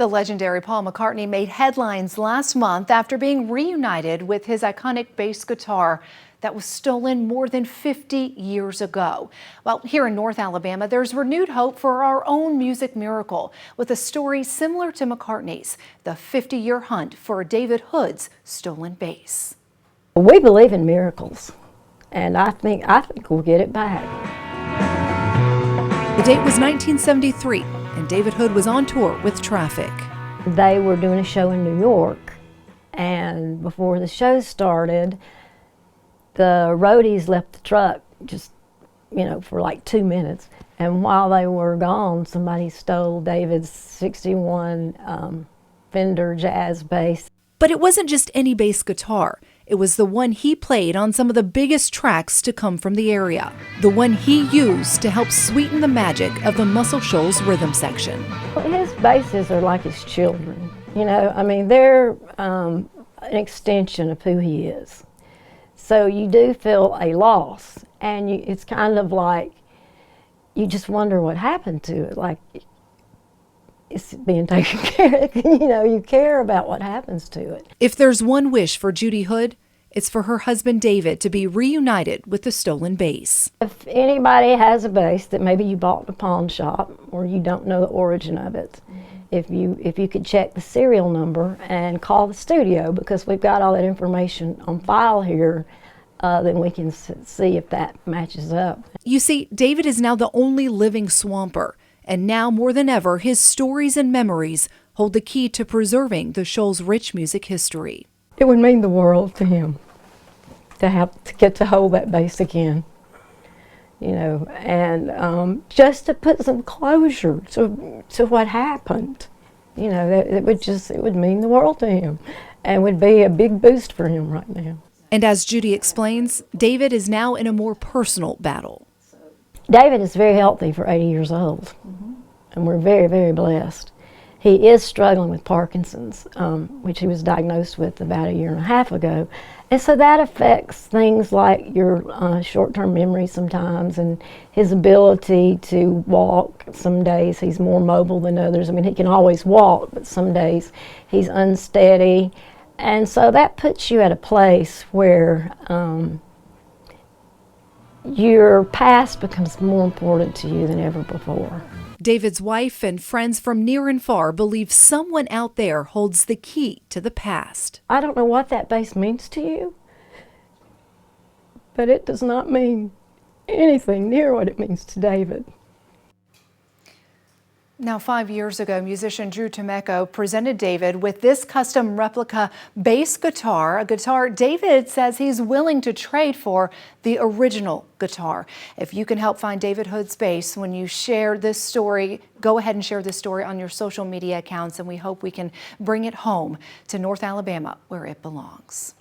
The legendary Paul McCartney made headlines last month after being reunited with his iconic bass guitar that was stolen more than 50 years ago. Well, here in North Alabama, there's renewed hope for our own music miracle with a story similar to McCartney's, the 50-year hunt for David Hood's stolen bass. We believe in miracles, and I think we'll get it back. The date was 1973, and David Hood was on tour with Traffic. They were doing a show in New York, and before the show started, the roadies left the truck just, for like 2 minutes. And while they were gone, somebody stole David's 61 Fender Jazz bass. But it wasn't just any bass guitar. It was the one he played on some of the biggest tracks to come from the area. The one he used to help sweeten the magic of the Muscle Shoals rhythm section. His basses are like his children. They're an extension of who he is. So you do feel a loss, and it's kind of like you just wonder what happened to it. Like, it's being taken care of. You care about what happens to it. If there's one wish for Judy Hood, it's for her husband David to be reunited with the stolen bass. If anybody has a bass that maybe you bought in a pawn shop or you don't know the origin of it, if you could check the serial number and call the studio, because we've got all that information on file here, then we can see if that matches up. You see, David is now the only living swamper. And now more than ever, his stories and memories hold the key to preserving the Shoals' rich music history. It would mean the world to him to get to hold that bass again, and just to put some closure to what happened. It would mean the world to him, and would be a big boost for him right now. And as Judy explains, David is now in a more personal battle. David is very healthy for 80 years old, and we're very, very blessed. He is struggling with Parkinson's, which he was diagnosed with about 1.5 years ago. And so that affects things like your short-term memory sometimes, and his ability to walk. Some days he's more mobile than others. He can always walk, but some days he's unsteady. And so that puts you at a place where your past becomes more important to you than ever before. David's wife and friends from near and far believe someone out there holds the key to the past. I don't know what that bass means to you, but it does not mean anything near what it means to David. Now, 5 years ago, musician Drew Tomeko presented David with this custom replica bass guitar, a guitar David says he's willing to trade for the original guitar. If you can help find David Hood's bass when you share this story, go ahead and share this story on your social media accounts, and we hope we can bring it home to North Alabama where it belongs.